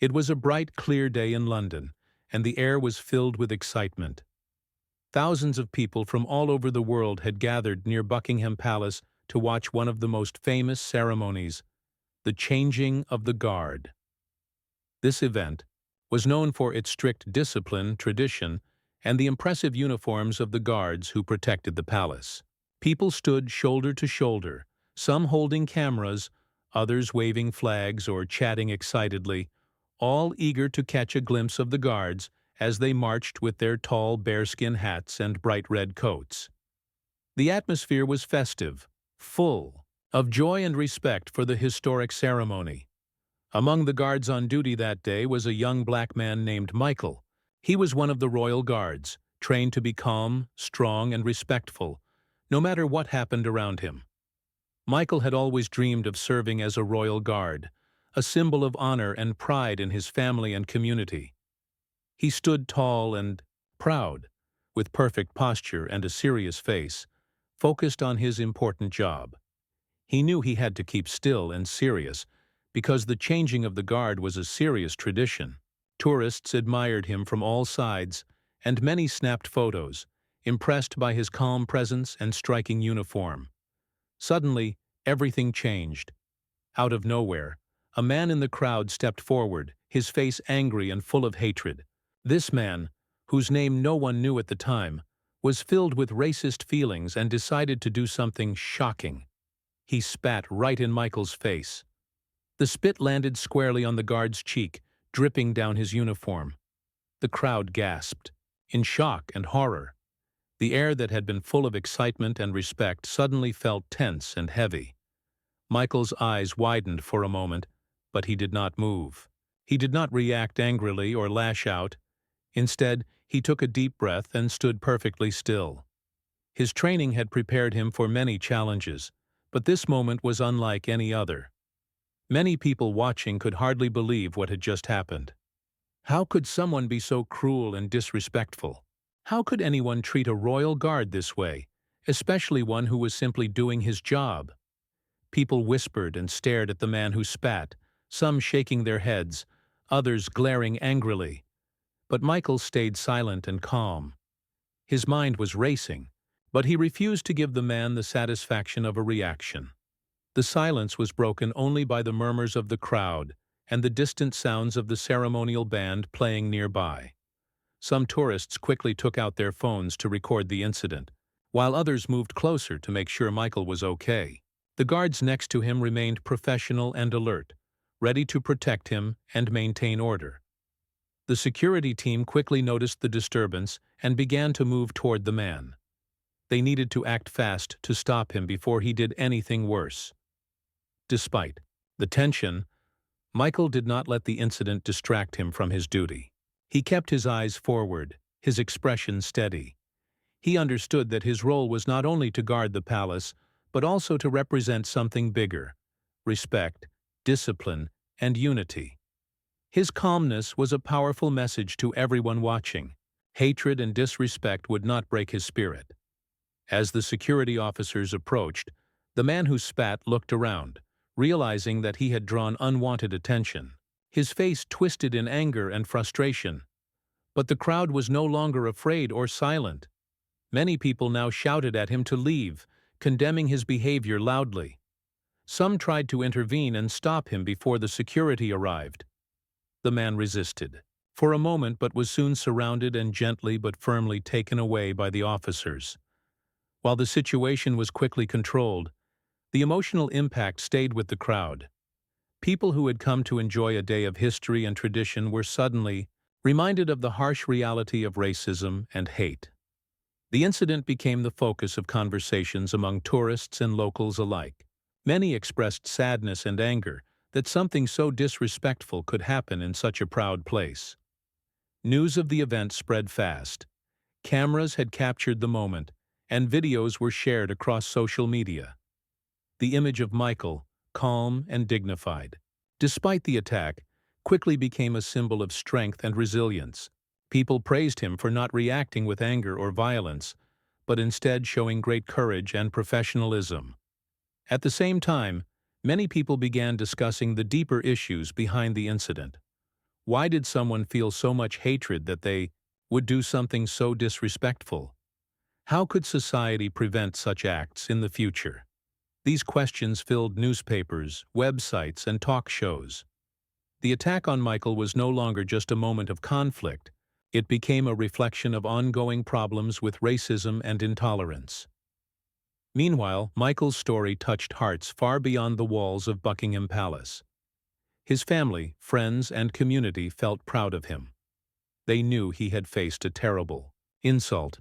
It was a bright, clear day in London, and the air was filled with excitement. Thousands of people from all over the world had gathered near Buckingham Palace to watch one of the most famous ceremonies, the changing of the guard. This event was known for its strict discipline, tradition, and the impressive uniforms of the guards who protected the palace. People stood shoulder to shoulder, some holding cameras, others waving flags or chatting excitedly, all eager to catch a glimpse of the guards as they marched with their tall bearskin hats and bright red coats. The atmosphere was festive, full of joy and respect for the historic ceremony. Among the guards on duty that day was a young black man named Michael. He was one of the royal guards, trained to be calm, strong, and respectful, no matter what happened around him. Michael had always dreamed of serving as a royal guard, a symbol of honor and pride in his family and community. He stood tall and proud, with perfect posture and a serious face, focused on his important job. He knew he had to keep still and serious, because the changing of the guard was a serious tradition. Tourists admired him from all sides, and many snapped photos, impressed by his calm presence and striking uniform. Suddenly, everything changed. Out of nowhere, a man in the crowd stepped forward, his face angry and full of hatred. This man, whose name no one knew at the time, was filled with racist feelings and decided to do something shocking. He spat right in Michael's face. The spit landed squarely on the guard's cheek, dripping down his uniform. The crowd gasped, in shock and horror. The air that had been full of excitement and respect suddenly felt tense and heavy. Michael's eyes widened for a moment, but he did not move. He did not react angrily or lash out. Instead, he took a deep breath and stood perfectly still. His training had prepared him for many challenges, but this moment was unlike any other. Many people watching could hardly believe what had just happened. How could someone be so cruel and disrespectful? How could anyone treat a royal guard this way, especially one who was simply doing his job? People whispered and stared at the man who spat, some shaking their heads, others glaring angrily. But Michael stayed silent and calm. His mind was racing, but he refused to give the man the satisfaction of a reaction. The silence was broken only by the murmurs of the crowd and the distant sounds of the ceremonial band playing nearby. Some tourists quickly took out their phones to record the incident, while others moved closer to make sure Michael was okay. The guards next to him remained professional and alert, ready to protect him and maintain order. The security team quickly noticed the disturbance and began to move toward the man. They needed to act fast to stop him before he did anything worse. Despite the tension, Michael did not let the incident distract him from his duty. He kept his eyes forward, his expression steady. He understood that his role was not only to guard the palace, but also to represent something bigger: respect, discipline, and unity. His calmness was a powerful message to everyone watching. Hatred and disrespect would not break his spirit. As the security officers approached, the man who spat looked around, realizing that he had drawn unwanted attention. His face twisted in anger and frustration. But the crowd was no longer afraid or silent. Many people now shouted at him to leave, condemning his behavior loudly. Some tried to intervene and stop him before the security arrived. The man resisted for a moment, but was soon surrounded and gently but firmly taken away by the officers. While the situation was quickly controlled, the emotional impact stayed with the crowd. People who had come to enjoy a day of history and tradition were suddenly reminded of the harsh reality of racism and hate. The incident became the focus of conversations among tourists and locals alike. Many expressed sadness and anger that something so disrespectful could happen in such a proud place. News of the event spread fast. Cameras had captured the moment, and videos were shared across social media. The image of Michael, calm and dignified, despite the attack, quickly became a symbol of strength and resilience. People praised him for not reacting with anger or violence, but instead showing great courage and professionalism. At the same time, many people began discussing the deeper issues behind the incident. Why did someone feel so much hatred that they would do something so disrespectful? How could society prevent such acts in the future? These questions filled newspapers, websites, and talk shows. The attack on Michael was no longer just a moment of conflict. It became a reflection of ongoing problems with racism and intolerance. Meanwhile, Michael's story touched hearts far beyond the walls of Buckingham Palace. His family, friends, and community felt proud of him. They knew he had faced a terrible insult,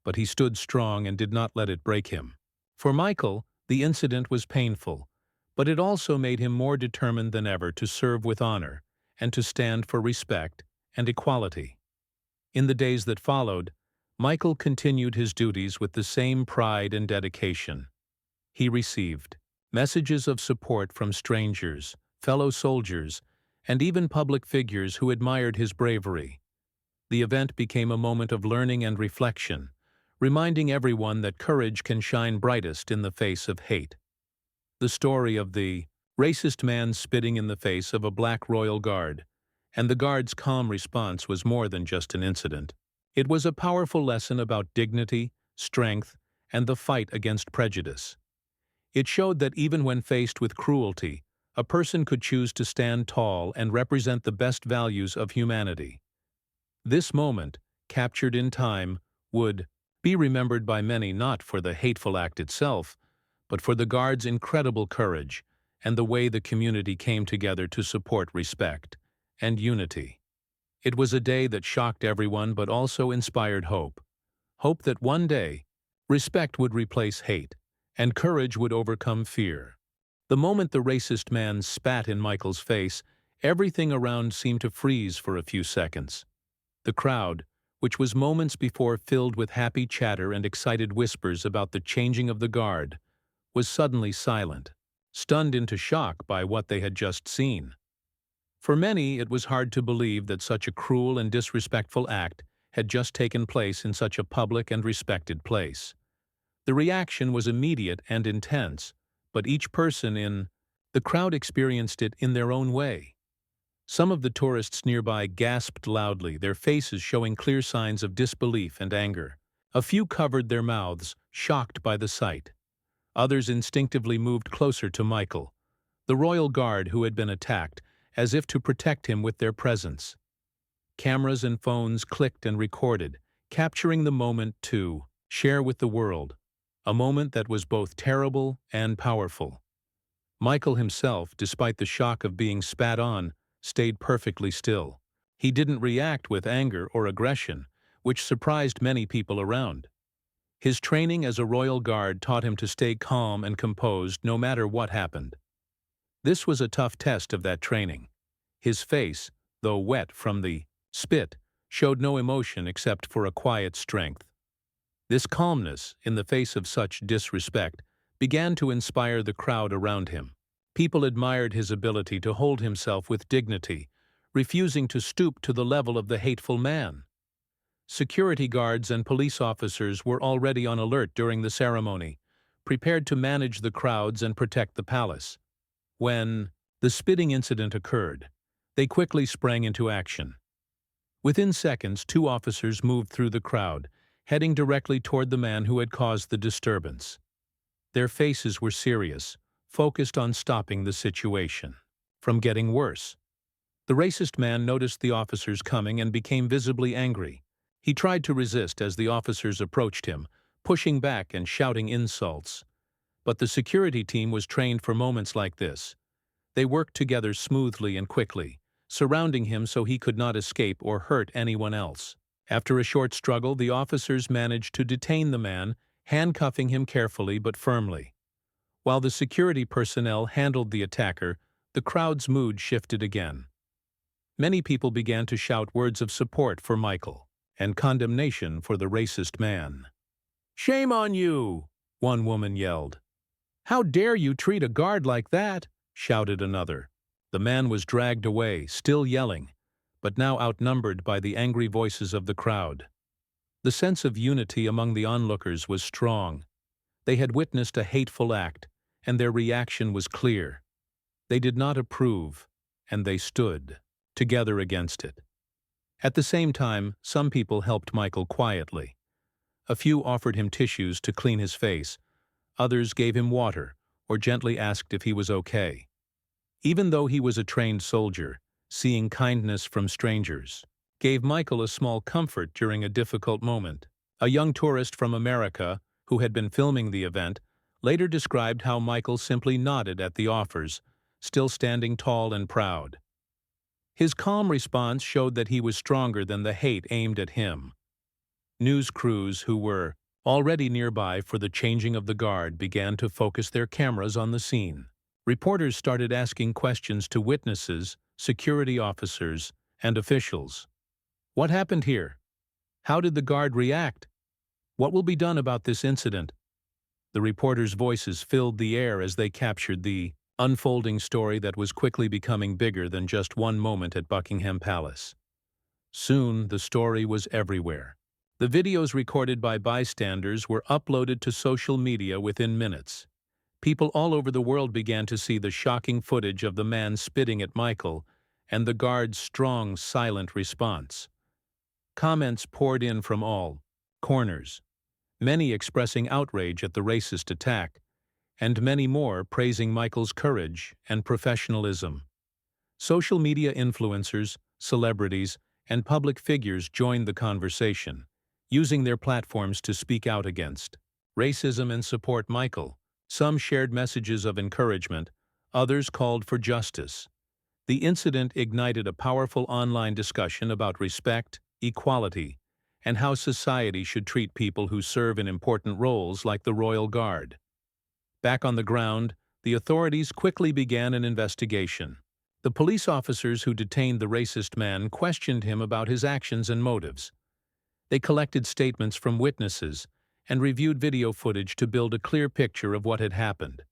but he stood strong and did not let it break him. For Michael, the incident was painful, but it also made him more determined than ever to serve with honor and to stand for respect and equality. In the days that followed, Michael continued his duties with the same pride and dedication. He received messages of support from strangers, fellow soldiers, and even public figures who admired his bravery. The event became a moment of learning and reflection, reminding everyone that courage can shine brightest in the face of hate. The story of the racist man spitting in the face of a black royal guard, and the guard's calm response was more than just an incident. It was a powerful lesson about dignity, strength, and the fight against prejudice. It showed that even when faced with cruelty, a person could choose to stand tall and represent the best values of humanity. This moment, captured in time, would be remembered by many not for the hateful act itself, but for the guard's incredible courage and the way the community came together to support respect and unity. It was a day that shocked everyone but also inspired hope. Hope that one day, respect would replace hate, and courage would overcome fear. The moment the racist man spat in Michael's face, everything around seemed to freeze for a few seconds. The crowd, which was moments before filled with happy chatter and excited whispers about the changing of the guard, was suddenly silent, stunned into shock by what they had just seen. For many, it was hard to believe that such a cruel and disrespectful act had just taken place in such a public and respected place. The reaction was immediate and intense, but each person in the crowd experienced it in their own way. Some of the tourists nearby gasped loudly, their faces showing clear signs of disbelief and anger. A few covered their mouths, shocked by the sight. Others instinctively moved closer to Michael, the royal guard who had been attacked, as if to protect him with their presence. Cameras and phones clicked and recorded, capturing the moment to share with the world, a moment that was both terrible and powerful. Michael himself, despite the shock of being spat on, stayed perfectly still. He didn't react with anger or aggression, which surprised many people around. His training as a royal guard taught him to stay calm and composed no matter what happened. This was a tough test of that training. His face, though wet from the spit, showed no emotion except for a quiet strength. This calmness, in the face of such disrespect, began to inspire the crowd around him. People admired his ability to hold himself with dignity, refusing to stoop to the level of the hateful man. Security guards and police officers were already on alert during the ceremony, prepared to manage the crowds and protect the palace. When the spitting incident occurred, they quickly sprang into action. Within seconds, 2 officers moved through the crowd, heading directly toward the man who had caused the disturbance. Their faces were serious, focused on stopping the situation from getting worse. The racist man noticed the officers coming and became visibly angry. He tried to resist as the officers approached him, pushing back and shouting insults. But the security team was trained for moments like this. They worked together smoothly and quickly, surrounding him so he could not escape or hurt anyone else. After a short struggle, the officers managed to detain the man, handcuffing him carefully but firmly. While the security personnel handled the attacker, the crowd's mood shifted again. Many people began to shout words of support for Michael and condemnation for the racist man. "Shame on you!" one woman yelled. "How dare you treat a guard like that?" shouted another. The man was dragged away, still yelling, but now outnumbered by the angry voices of the crowd. The sense of unity among the onlookers was strong. They had witnessed a hateful act, and their reaction was clear. They did not approve, and they stood together against it. At the same time, some people helped Michael quietly. A few offered him tissues to clean his face, others gave him water or gently asked if he was okay. Even though he was a trained soldier, seeing kindness from strangers gave Michael a small comfort during a difficult moment. A young tourist from America, who had been filming the event, later described how Michael simply nodded at the offers, still standing tall and proud. His calm response showed that he was stronger than the hate aimed at him. News crews who were already nearby for the changing of the guard began to focus their cameras on the scene. Reporters started asking questions to witnesses, security officers, and officials. What happened here? How did the guard react? What will be done about this incident? The reporters' voices filled the air as they captured the unfolding story that was quickly becoming bigger than just one moment at Buckingham Palace. Soon, the story was everywhere. The videos recorded by bystanders were uploaded to social media within minutes. People all over the world began to see the shocking footage of the man spitting at Michael and the guard's strong, silent response. Comments poured in from all corners, many expressing outrage at the racist attack, and many more praising Michael's courage and professionalism. Social media influencers, celebrities, and public figures joined the conversation, using their platforms to speak out against racism and support Michael. Some shared messages of encouragement, others called for justice. The incident ignited a powerful online discussion about respect, equality, and how society should treat people who serve in important roles like the Royal Guard. Back on the ground, the authorities quickly began an investigation. The police officers who detained the racist man questioned him about his actions and motives. They collected statements from witnesses and reviewed video footage to build a clear picture of what had happened.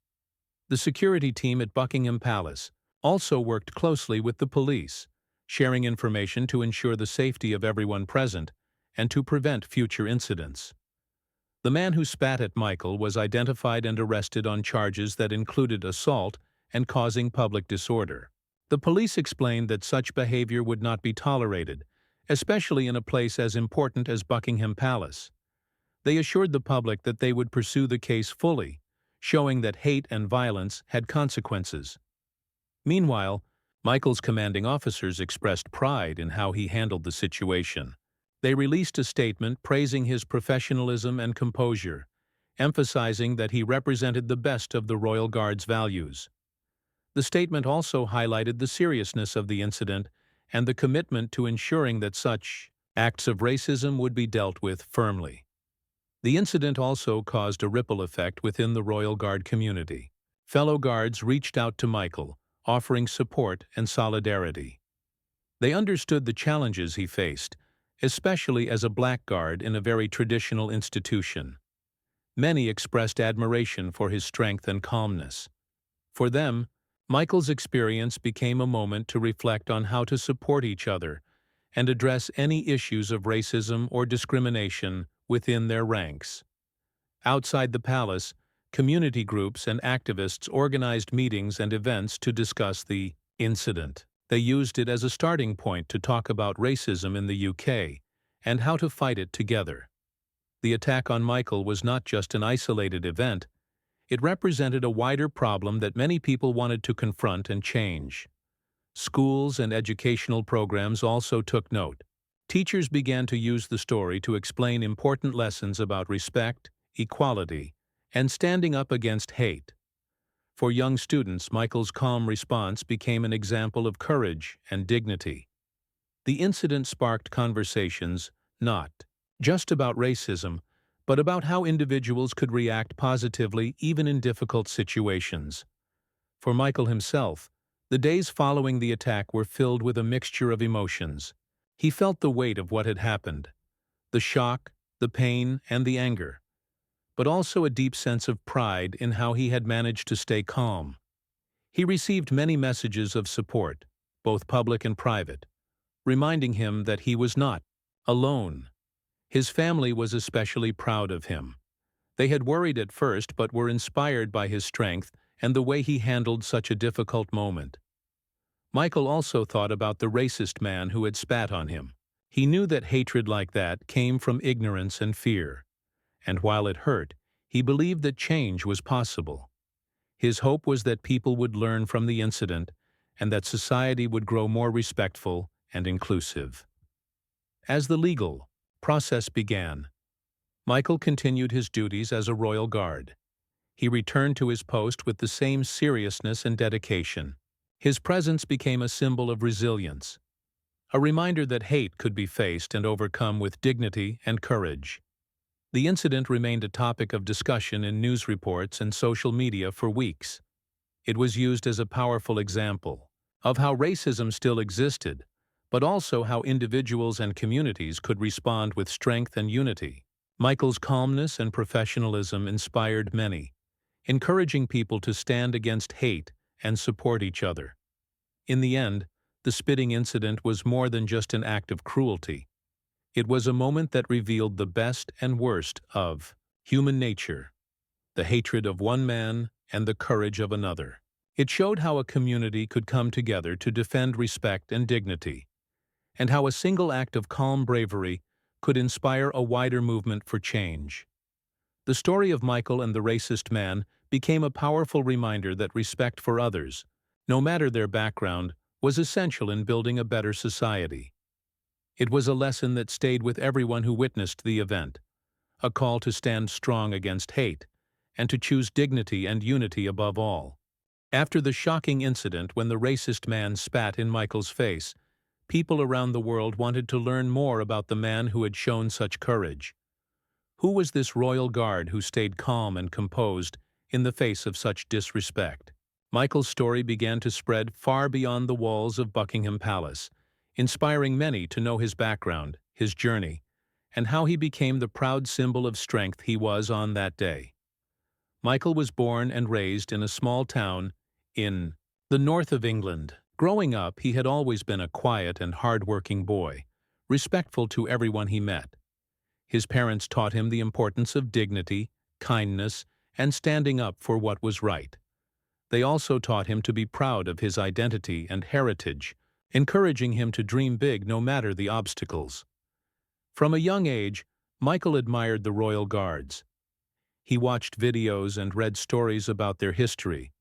The security team at Buckingham Palace also worked closely with the police, sharing information to ensure the safety of everyone present and to prevent future incidents. The man who spat at Michael was identified and arrested on charges that included assault and causing public disorder. The police explained that such behavior would not be tolerated, especially in a place as important as Buckingham Palace. They assured the public that they would pursue the case fully, showing that hate and violence had consequences. Meanwhile, Michael's commanding officers expressed pride in how he handled the situation. They released a statement praising his professionalism and composure, emphasizing that he represented the best of the Royal Guard's values. The statement also highlighted the seriousness of the incident and the commitment to ensuring that such acts of racism would be dealt with firmly. The incident also caused a ripple effect within the Royal Guard community. Fellow guards reached out to Michael, offering support and solidarity. They understood the challenges he faced, especially as a black guard in a very traditional institution. Many expressed admiration for his strength and calmness. For them, Michael's experience became a moment to reflect on how to support each other and address any issues of racism or discrimination within their ranks. Outside the palace, community groups and activists organized meetings and events to discuss the incident. They used it as a starting point to talk about racism in the UK and how to fight it together. The attack on Michael was not just an isolated event. It represented a wider problem that many people wanted to confront and change. Schools and educational programs also took note. Teachers began to use the story to explain important lessons about respect, equality, and standing up against hate. For young students, Michael's calm response became an example of courage and dignity. The incident sparked conversations not just about racism, but about how individuals could react positively even in difficult situations. For Michael himself, the days following the attack were filled with a mixture of emotions. He felt the weight of what had happened, the shock, the pain, and the anger, but also a deep sense of pride in how he had managed to stay calm. He received many messages of support, both public and private, reminding him that he was not alone. His family was especially proud of him. They had worried at first but were inspired by his strength and the way he handled such a difficult moment. Michael also thought about the racist man who had spat on him. He knew that hatred like that came from ignorance and fear, and while it hurt, he believed that change was possible. His hope was that people would learn from the incident and that society would grow more respectful and inclusive. As the legal process began, Michael continued his duties as a royal guard. He returned to his post with the same seriousness and dedication. His presence became a symbol of resilience, a reminder that hate could be faced and overcome with dignity and courage. The incident remained a topic of discussion in news reports and social media for weeks. It was used as a powerful example of how racism still existed, but also how individuals and communities could respond with strength and unity. Michael's calmness and professionalism inspired many, encouraging people to stand against hate and support each other. In the end, the spitting incident was more than just an act of cruelty. It was a moment that revealed the best and worst of human nature, the hatred of one man and the courage of another. It showed how a community could come together to defend respect and dignity, and how a single act of calm bravery could inspire a wider movement for change. The story of Michael and the racist man became a powerful reminder that respect for others, no matter their background, was essential in building a better society. It was a lesson that stayed with everyone who witnessed the event, a call to stand strong against hate and to choose dignity and unity above all. After the shocking incident when the racist man spat in Michael's face, people around the world wanted to learn more about the man who had shown such courage. Who was this royal guard who stayed calm and composed in the face of such disrespect? Michael's story began to spread far beyond the walls of Buckingham Palace, inspiring many to know his background, his journey, and how he became the proud symbol of strength he was on that day. Michael was born and raised in a small town in the north of England. Growing up, he had always been a quiet and hard-working boy, respectful to everyone he met. His parents taught him the importance of dignity, kindness, and standing up for what was right. They also taught him to be proud of his identity and heritage, encouraging him to dream big no matter the obstacles. From a young age, Michael admired the royal guards. He watched videos and read stories about their history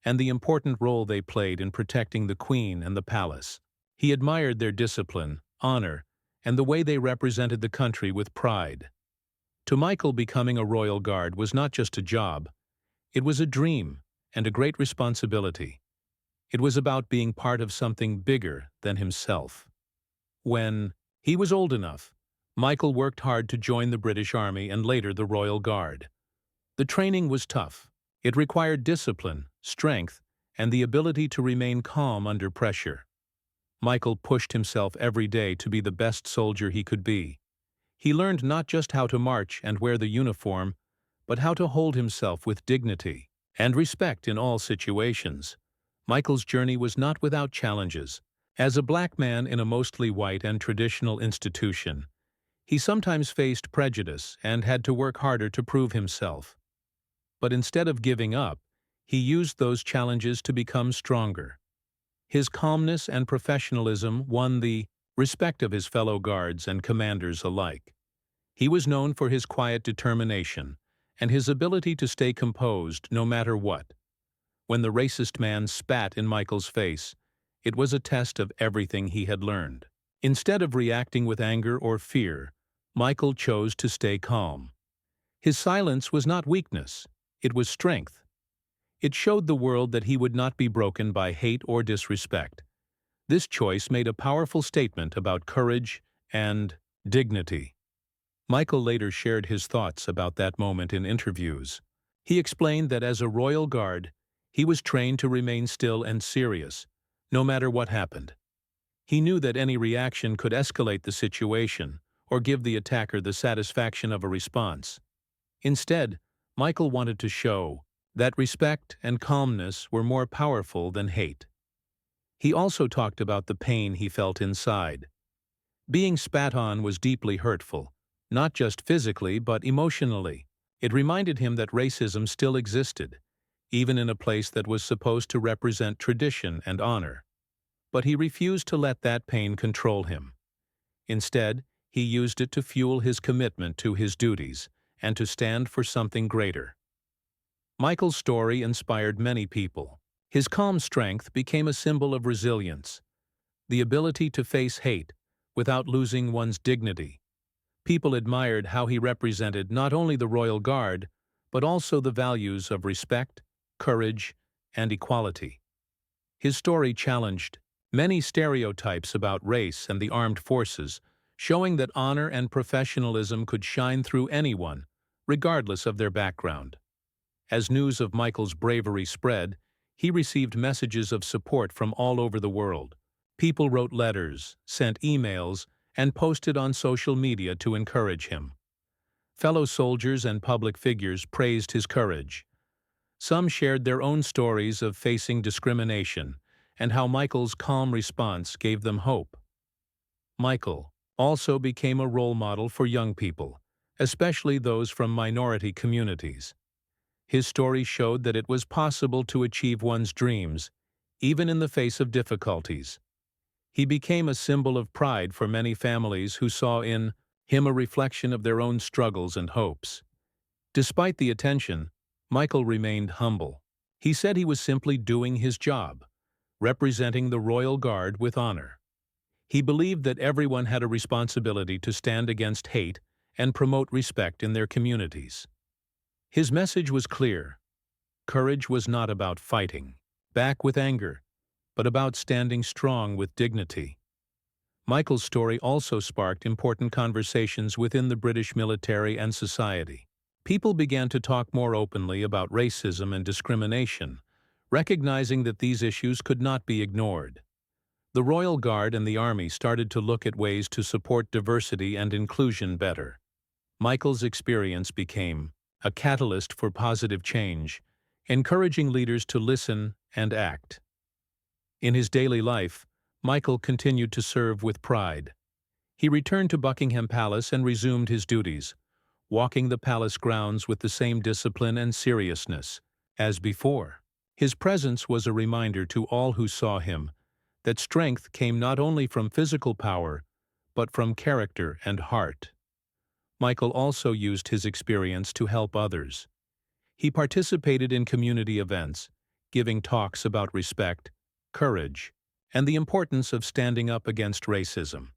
and the important role they played in protecting the Queen and the palace. He admired their discipline, honor, and the way they represented the country with pride. To Michael, becoming a royal guard was not just a job. It was a dream and a great responsibility. It was about being part of something bigger than himself. When he was old enough, Michael worked hard to join the British Army and later the Royal Guard. The training was tough. It required discipline, strength, and the ability to remain calm under pressure. Michael pushed himself every day to be the best soldier he could be. He learned not just how to march and wear the uniform, but how to hold himself with dignity and respect in all situations. Michael's journey was not without challenges. As a black man in a mostly white and traditional institution, he sometimes faced prejudice and had to work harder to prove himself. But instead of giving up, he used those challenges to become stronger. His calmness and professionalism won the respect of his fellow guards and commanders alike. He was known for his quiet determination and his ability to stay composed no matter what. When the racist man spat in Michael's face, it was a test of everything he had learned. Instead of reacting with anger or fear, Michael chose to stay calm. His silence was not weakness, it was strength. It showed the world that he would not be broken by hate or disrespect. This choice made a powerful statement about courage and dignity. Michael later shared his thoughts about that moment in interviews. He explained that as a royal guard, he was trained to remain still and serious, no matter what happened. He knew that any reaction could escalate the situation or give the attacker the satisfaction of a response. Instead, Michael wanted to show that respect and calmness were more powerful than hate. He also talked about the pain he felt inside. Being spat on was deeply hurtful, not just physically but emotionally. It reminded him that racism still existed, even in a place that was supposed to represent tradition and honor. But he refused to let that pain control him. Instead, he used it to fuel his commitment to his duties and to stand for something greater. Michael's story inspired many people. His calm strength became a symbol of resilience, the ability to face hate without losing one's dignity. People admired how he represented not only the royal guard, but also the values of respect, courage, and equality. His story challenged many stereotypes about race and the armed forces, showing that honor and professionalism could shine through anyone, regardless of their background. As news of Michael's bravery spread, he received messages of support from all over the world. People wrote letters, sent emails, and posted on social media to encourage him. Fellow soldiers and public figures praised his courage. Some shared their own stories of facing discrimination and how Michael's calm response gave them hope. Michael also became a role model for young people, especially those from minority communities. His story showed that it was possible to achieve one's dreams, even in the face of difficulties. He became a symbol of pride for many families who saw in him a reflection of their own struggles and hopes. Despite the attention, Michael remained humble. He said he was simply doing his job, representing the royal guard with honor. He believed that everyone had a responsibility to stand against hate and promote respect in their communities. His message was clear. Courage was not about fighting back with anger, but about standing strong with dignity. Michael's story also sparked important conversations within the British military and society. People began to talk more openly about racism and discrimination, recognizing that these issues could not be ignored. The Royal Guard and the Army started to look at ways to support diversity and inclusion better. Michael's experience became a catalyst for positive change, encouraging leaders to listen and act. In his daily life, Michael continued to serve with pride. He returned to Buckingham Palace and resumed his duties, walking the palace grounds with the same discipline and seriousness as before. His presence was a reminder to all who saw him that strength came not only from physical power, but from character and heart. Michael also used his experience to help others. He participated in community events, giving talks about respect, courage, and the importance of standing up against racism.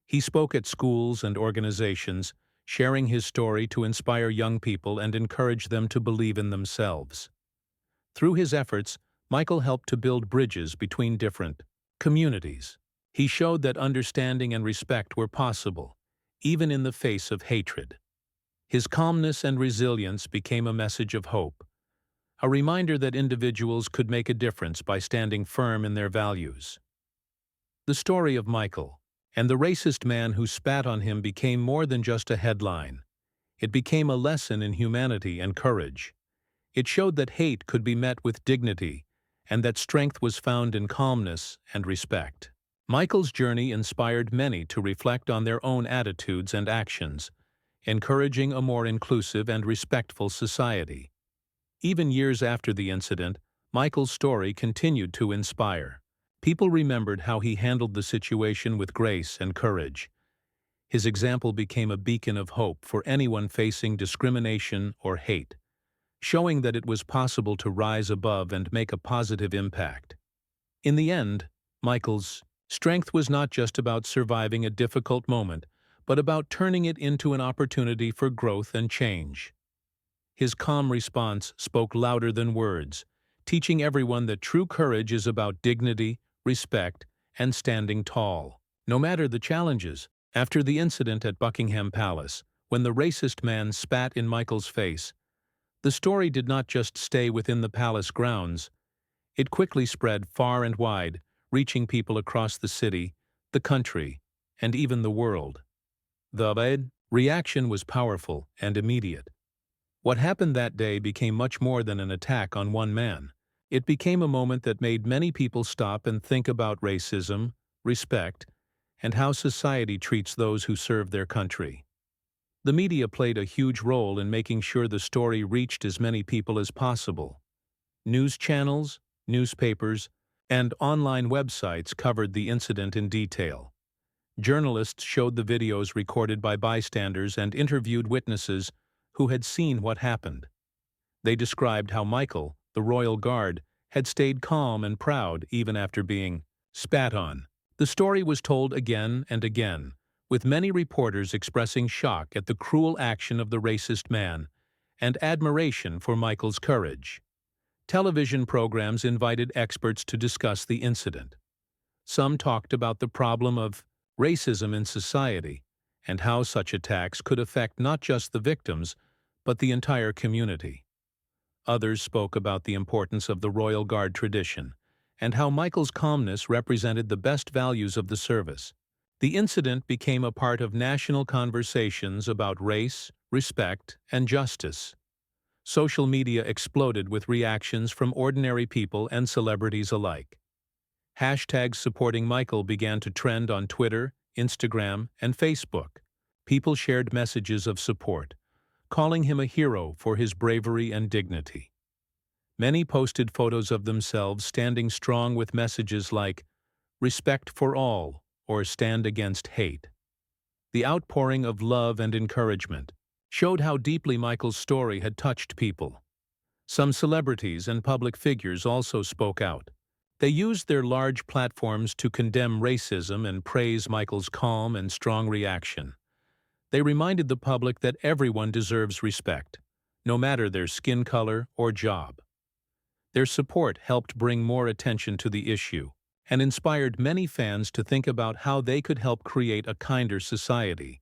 He spoke at schools and organizations, sharing his story to inspire young people and encourage them to believe in themselves. Through his efforts, Michael helped to build bridges between different communities. He showed that understanding and respect were possible, even in the face of hatred. His calmness and resilience became a message of hope, a reminder that individuals could make a difference by standing firm in their values. The story of Michael and the racist man who spat on him became more than just a headline. It became a lesson in humanity and courage. It showed that hate could be met with dignity and that strength was found in calmness and respect. Michael's journey inspired many to reflect on their own attitudes and actions, encouraging a more inclusive and respectful society. Even years after the incident, Michael's story continued to inspire. People remembered how he handled the situation with grace and courage. His example became a beacon of hope for anyone facing discrimination or hate, showing that it was possible to rise above and make a positive impact. In the end, Michael's strength was not just about surviving a difficult moment, but about turning it into an opportunity for growth and change. His calm response spoke louder than words, teaching everyone that true courage is about dignity, respect, and standing tall. No matter the challenges, after the incident at Buckingham Palace, when the racist man spat in Michael's face, the story did not just stay within the palace grounds. It quickly spread far and wide, reaching people across the city, the country, and even the world. The reaction was powerful and immediate. What happened that day became much more than an attack on one man. It became a moment that made many people stop and think about racism, respect, and how society treats those who serve their country. The media played a huge role in making sure the story reached as many people as possible. News channels, newspapers, and online websites covered the incident in detail. Journalists showed the videos recorded by bystanders and interviewed witnesses who had seen what happened. They described how Michael, the royal guard, had stayed calm and proud even after being spat on. The story was told again and again, with many reporters expressing shock at the cruel action of the racist man and admiration for Michael's courage. Television programs invited experts to discuss the incident. Some talked about the problem of racism in society and how such attacks could affect not just the victims, but the entire community. Others spoke about the importance of the Royal Guard tradition and how Michael's calmness represented the best values of the service. The incident became a part of national conversations about race, respect, and justice. Social media exploded with reactions from ordinary people and celebrities alike. Hashtags supporting Michael began to trend on Twitter, Instagram, and Facebook. People shared messages of support, calling him a hero for his bravery and dignity. Many posted photos of themselves standing strong with messages like, "Respect for all," or "Stand against hate." The outpouring of love and encouragement showed how deeply Michael's story had touched people. Some celebrities and public figures also spoke out. They used their large platforms to condemn racism and praise Michael's calm and strong reaction. They reminded the public that everyone deserves respect, no matter their skin color or job. Their support helped bring more attention to the issue and inspired many fans to think about how they could help create a kinder society.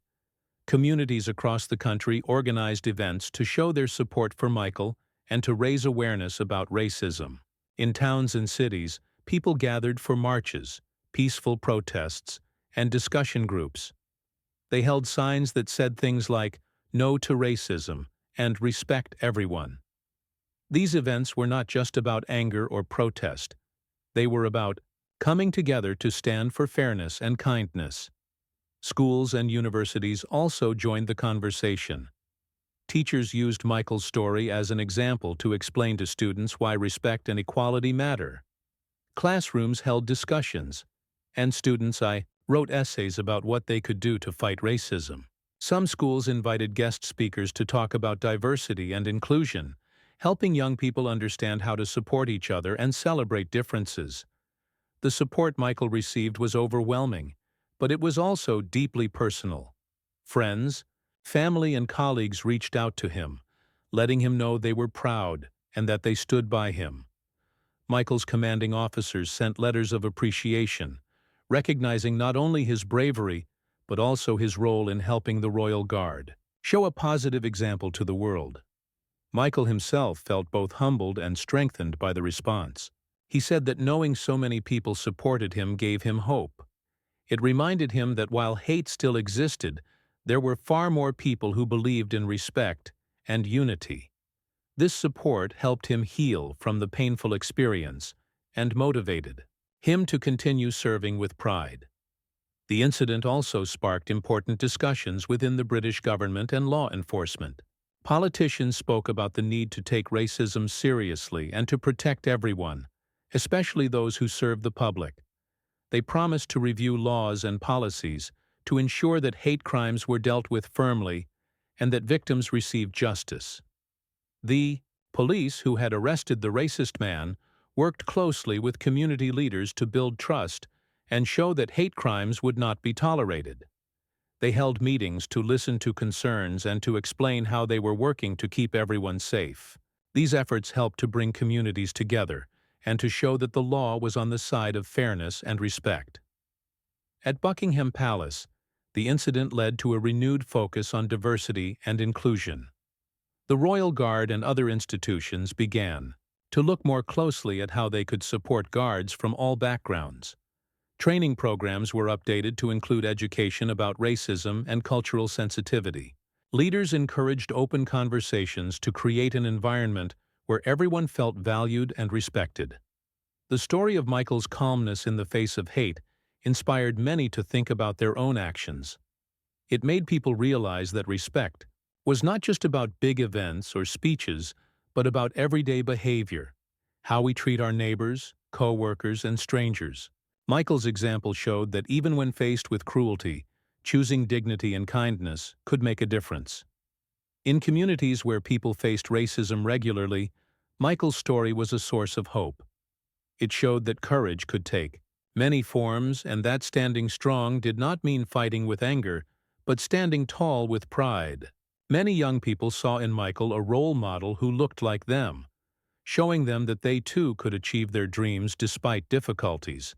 Communities across the country organized events to show their support for Michael and to raise awareness about racism. In towns and cities, people gathered for marches, peaceful protests, and discussion groups. They held signs that said things like, "No to racism," and "Respect everyone." These events were not just about anger or protest. They were about coming together to stand for fairness and kindness. Schools and universities also joined the conversation. Teachers used Michael's story as an example to explain to students why respect and equality matter. Classrooms held discussions, and students wrote essays about what they could do to fight racism. Some schools invited guest speakers to talk about diversity and inclusion, helping young people understand how to support each other and celebrate differences. The support Michael received was overwhelming, but it was also deeply personal. Friends, family, and colleagues reached out to him, letting him know they were proud and that they stood by him. Michael's commanding officers sent letters of appreciation, recognizing not only his bravery, but also his role in helping the Royal Guard show a positive example to the world. Michael himself felt both humbled and strengthened by the response. He said that knowing so many people supported him gave him hope. It reminded him that while hate still existed, there were far more people who believed in respect and unity. This support helped him heal from the painful experience and motivated him to continue serving with pride. The incident also sparked important discussions within the British government and law enforcement. Politicians spoke about the need to take racism seriously and to protect everyone, especially those who serve the public. They promised to review laws and policies to ensure that hate crimes were dealt with firmly and that victims received justice. The police who had arrested the racist man worked closely with community leaders to build trust and show that hate crimes would not be tolerated. They held meetings to listen to concerns and to explain how they were working to keep everyone safe. These efforts helped to bring communities together and to show that the law was on the side of fairness and respect. At Buckingham Palace, the incident led to a renewed focus on diversity and inclusion. The Royal Guard and other institutions began to look more closely at how they could support guards from all backgrounds. Training programs were updated to include education about racism and cultural sensitivity. Leaders encouraged open conversations to create an environment where everyone felt valued and respected. The story of Michael's calmness in the face of hate inspired many to think about their own actions. It made people realize that respect was not just about big events or speeches, but about everyday behavior, how we treat our neighbors, co-workers, and strangers. Michael's example showed that even when faced with cruelty, choosing dignity and kindness could make a difference. In communities where people faced racism regularly, Michael's story was a source of hope. It showed that courage could take many forms, and that standing strong did not mean fighting with anger, but standing tall with pride. Many young people saw in Michael a role model who looked like them, showing them that they too could achieve their dreams despite difficulties.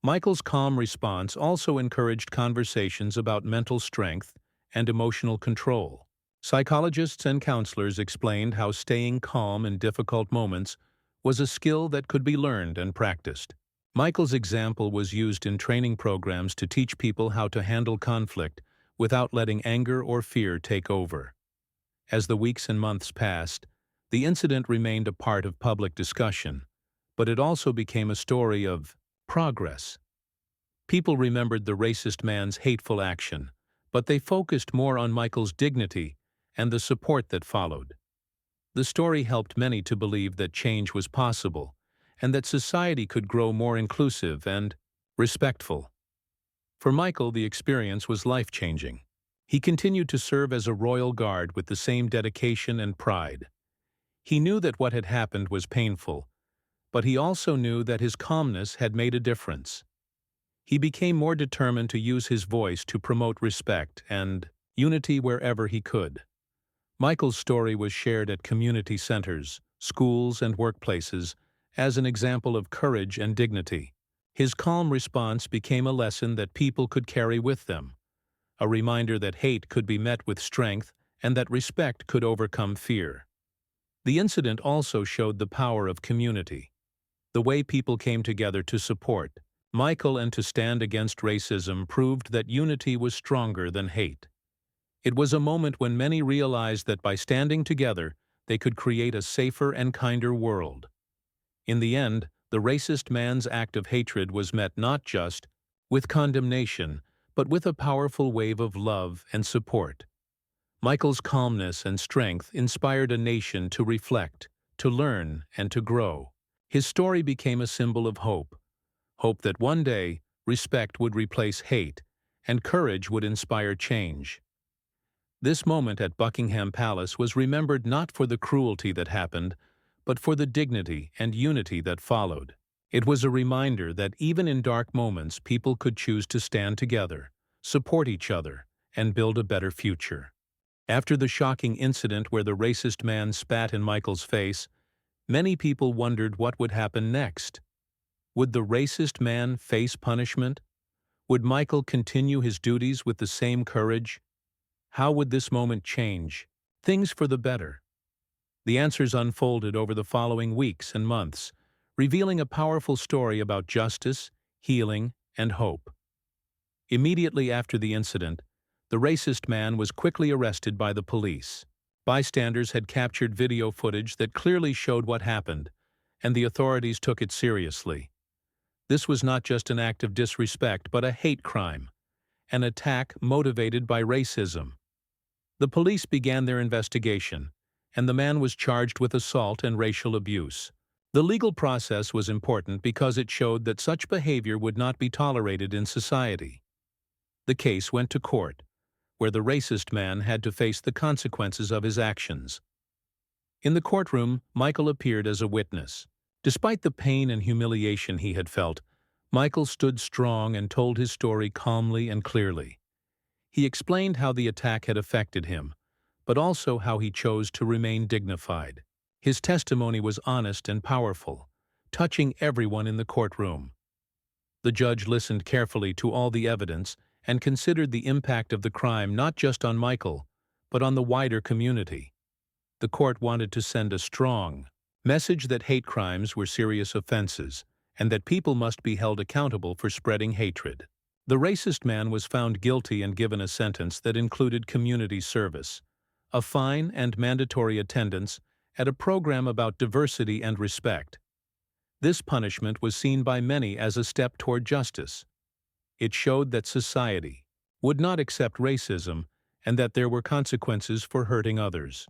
Michael's calm response also encouraged conversations about mental strength and emotional control. Psychologists and counselors explained how staying calm in difficult moments was a skill that could be learned and practiced. Michael's example was used in training programs to teach people how to handle conflict without letting anger or fear take over. As the weeks and months passed, the incident remained a part of public discussion, but it also became a story of progress. People remembered the racist man's hateful action, but they focused more on Michael's dignity and the support that followed. The story helped many to believe that change was possible and that society could grow more inclusive and respectful. For Michael, the experience was life-changing. He continued to serve as a royal guard with the same dedication and pride. He knew that what had happened was painful, but he also knew that his calmness had made a difference. He became more determined to use his voice to promote respect and unity wherever he could. Michael's story was shared at community centers, schools, and workplaces as an example of courage and dignity. His calm response became a lesson that people could carry with them, a reminder that hate could be met with strength and that respect could overcome fear. The incident also showed the power of community, the way people came together to support Michael and to stand against racism proved that unity was stronger than hate. It was a moment when many realized that by standing together, they could create a safer and kinder world. In the end, the racist man's act of hatred was met not just with condemnation, but with a powerful wave of love and support. Michael's calmness and strength inspired a nation to reflect, to learn, and to grow. His story became a symbol of hope that one day respect would replace hate and courage would inspire change. This moment at Buckingham Palace was remembered not for the cruelty that happened, but for the dignity and unity that followed. It was a reminder that even in dark moments people could choose to stand together, support each other, and build a better future. After the shocking incident where the racist man spat in Michael's face, many people wondered what would happen next. Would the racist man face punishment? Would Michael continue his duties with the same courage? How would this moment change things for the better? The answers unfolded over the following weeks and months, revealing a powerful story about justice, healing, and hope. Immediately after the incident, the racist man was quickly arrested by the police. Bystanders had captured video footage that clearly showed what happened, and the authorities took it seriously. This was not just an act of disrespect, but a hate crime, an attack motivated by racism. The police began their investigation, and the man was charged with assault and racial abuse. The legal process was important because it showed that such behavior would not be tolerated in society. The case went to court, where the racist man had to face the consequences of his actions. In the courtroom, Michael appeared as a witness. Despite the pain and humiliation he had felt, Michael stood strong and told his story calmly and clearly. He explained how the attack had affected him, but also how he chose to remain dignified. His testimony was honest and powerful, touching everyone in the courtroom. The judge listened carefully to all the evidence and considered the impact of the crime not just on Michael, but on the wider community. The court wanted to send a strong message that hate crimes were serious offenses and that people must be held accountable for spreading hatred. The racist man was found guilty and given a sentence that included community service, a fine and mandatory attendance at a program about diversity and respect. This punishment was seen by many as a step toward justice. It showed that society would not accept racism and that there were consequences for hurting others.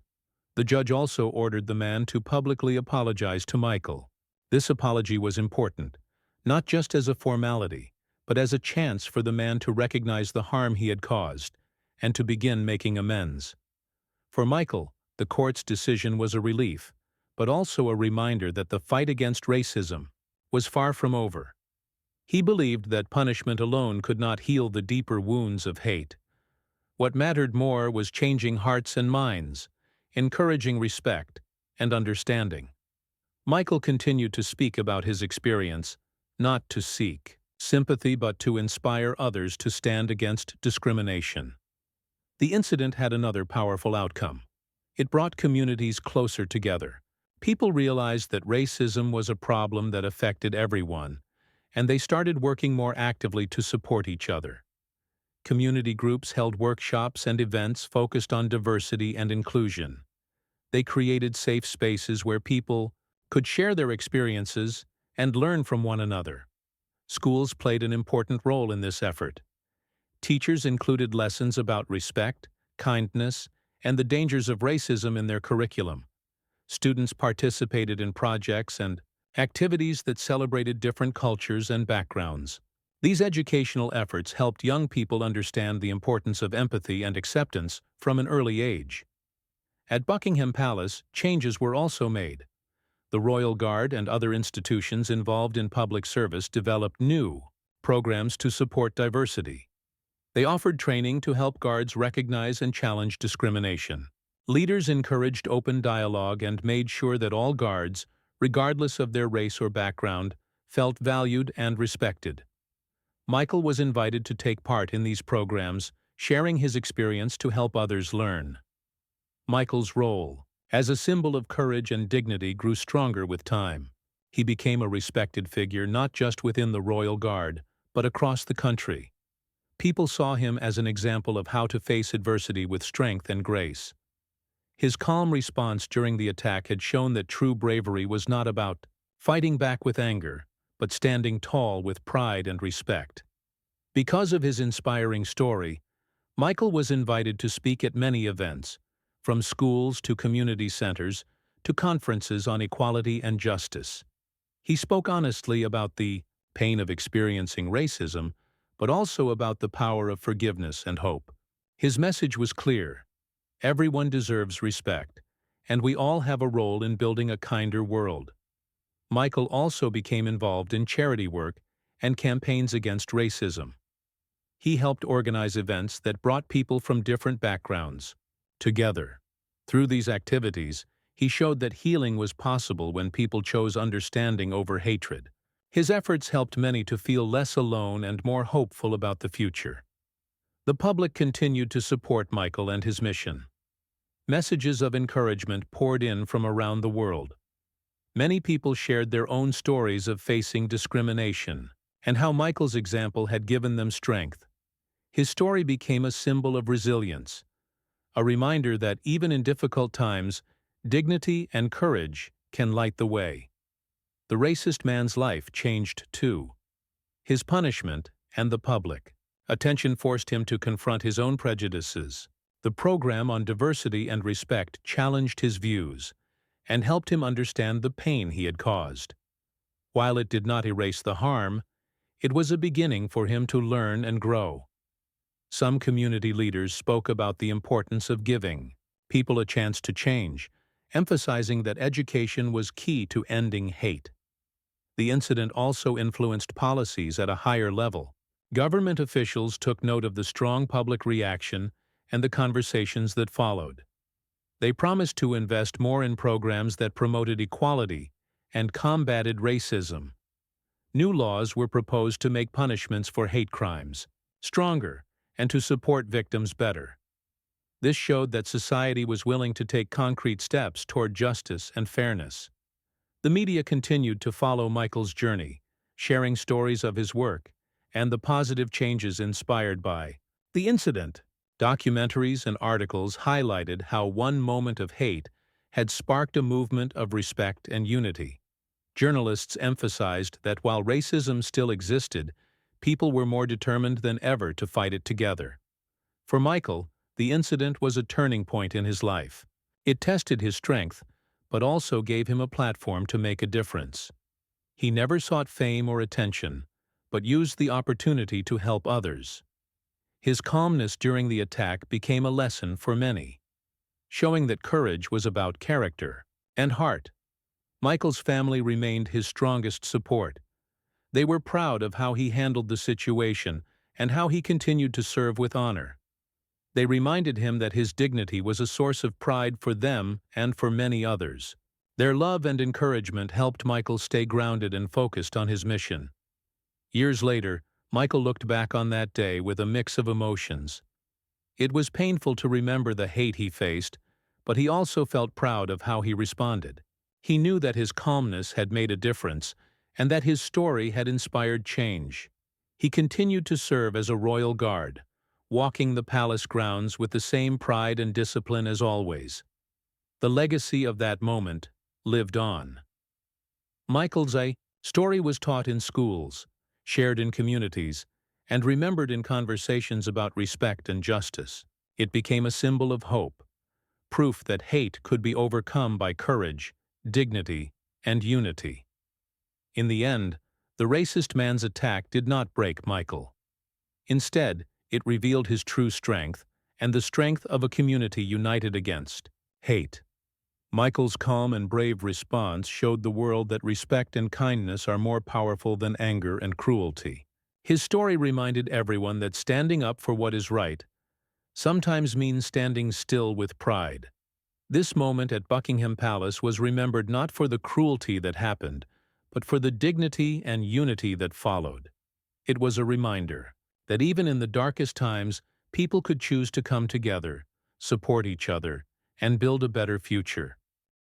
The judge also ordered the man to publicly apologize to Michael. This apology was important, not just as a formality, but as a chance for the man to recognize the harm he had caused and to begin making amends. For Michael, the court's decision was a relief, but also a reminder that the fight against racism was far from over. He believed that punishment alone could not heal the deeper wounds of hate. What mattered more was changing hearts and minds, encouraging respect and understanding. Michael continued to speak about his experience, not to seek sympathy but to inspire others to stand against discrimination. The incident had another powerful outcome. It brought communities closer together. People realized that racism was a problem that affected everyone, and they started working more actively to support each other. Community groups held workshops and events focused on diversity and inclusion. They created safe spaces where people could share their experiences and learn from one another. Schools played an important role in this effort. Teachers included lessons about respect, kindness, and the dangers of racism in their curriculum. Students participated in projects and activities that celebrated different cultures and backgrounds. These educational efforts helped young people understand the importance of empathy and acceptance from an early age. At Buckingham Palace, changes were also made. The Royal Guard and other institutions involved in public service developed new programs to support diversity. They offered training to help guards recognize and challenge discrimination. Leaders encouraged open dialogue and made sure that all guards, regardless of their race or background, felt valued and respected. Michael was invited to take part in these programs, sharing his experience to help others learn. Michael's role as a symbol of courage and dignity grew stronger with time. He became a respected figure not just within the Royal Guard, but across the country. People saw him as an example of how to face adversity with strength and grace. His calm response during the attack had shown that true bravery was not about fighting back with anger, but standing tall with pride and respect. Because of his inspiring story, Michael was invited to speak at many events, from schools to community centers to conferences on equality and justice. He spoke honestly about the pain of experiencing racism, but also about the power of forgiveness and hope. His message was clear: everyone deserves respect, and we all have a role in building a kinder world. Michael also became involved in charity work and campaigns against racism. He helped organize events that brought people from different backgrounds together. Through these activities, he showed that healing was possible when people chose understanding over hatred. His efforts helped many to feel less alone and more hopeful about the future. The public continued to support Michael and his mission. Messages of encouragement poured in from around the world. Many people shared their own stories of facing discrimination and how Michael's example had given them strength. His story became a symbol of resilience, a reminder that even in difficult times, dignity and courage can light the way. The racist man's life changed too. His punishment and the public attention forced him to confront his own prejudices. The program on diversity and respect challenged his views and helped him understand the pain he had caused. While it did not erase the harm, it was a beginning for him to learn and grow. Some community leaders spoke about the importance of giving people a chance to change, emphasizing that education was key to ending hate. The incident also influenced policies at a higher level. Government officials took note of the strong public reaction and the conversations that followed. They promised to invest more in programs that promoted equality and combated racism. New laws were proposed to make punishments for hate crimes stronger and to support victims better. This showed that society was willing to take concrete steps toward justice and fairness. The media continued to follow Michael's journey, sharing stories of his work and the positive changes inspired by the incident. Documentaries and articles highlighted how one moment of hate had sparked a movement of respect and unity. Journalists emphasized that while racism still existed, people were more determined than ever to fight it together. For Michael, the incident was a turning point in his life. It tested his strength, but also gave him a platform to make a difference. He never sought fame or attention, but used the opportunity to help others. His calmness during the attack became a lesson for many, showing that courage was about character and heart. Michael's family remained his strongest support. They were proud of how he handled the situation and how he continued to serve with honor. They reminded him that his dignity was a source of pride for them and for many others. Their love and encouragement helped Michael stay grounded and focused on his mission. Years later, Michael looked back on that day with a mix of emotions. It was painful to remember the hate he faced, but he also felt proud of how he responded. He knew that his calmness had made a difference and that his story had inspired change. He continued to serve as a royal guard, walking the palace grounds with the same pride and discipline as always. The legacy of that moment lived on. Michael's story was taught in schools, shared in communities, and remembered in conversations about respect and justice. It became a symbol of hope, proof that hate could be overcome by courage, dignity, and unity. In the end, the racist man's attack did not break Michael. Instead, it revealed his true strength and the strength of a community united against hate. Michael's calm and brave response showed the world that respect and kindness are more powerful than anger and cruelty. His story reminded everyone that standing up for what is right sometimes means standing still with pride. This moment at Buckingham Palace was remembered not for the cruelty that happened, but for the dignity and unity that followed. It was a reminder that even in the darkest times, people could choose to come together, support each other, and build a better future.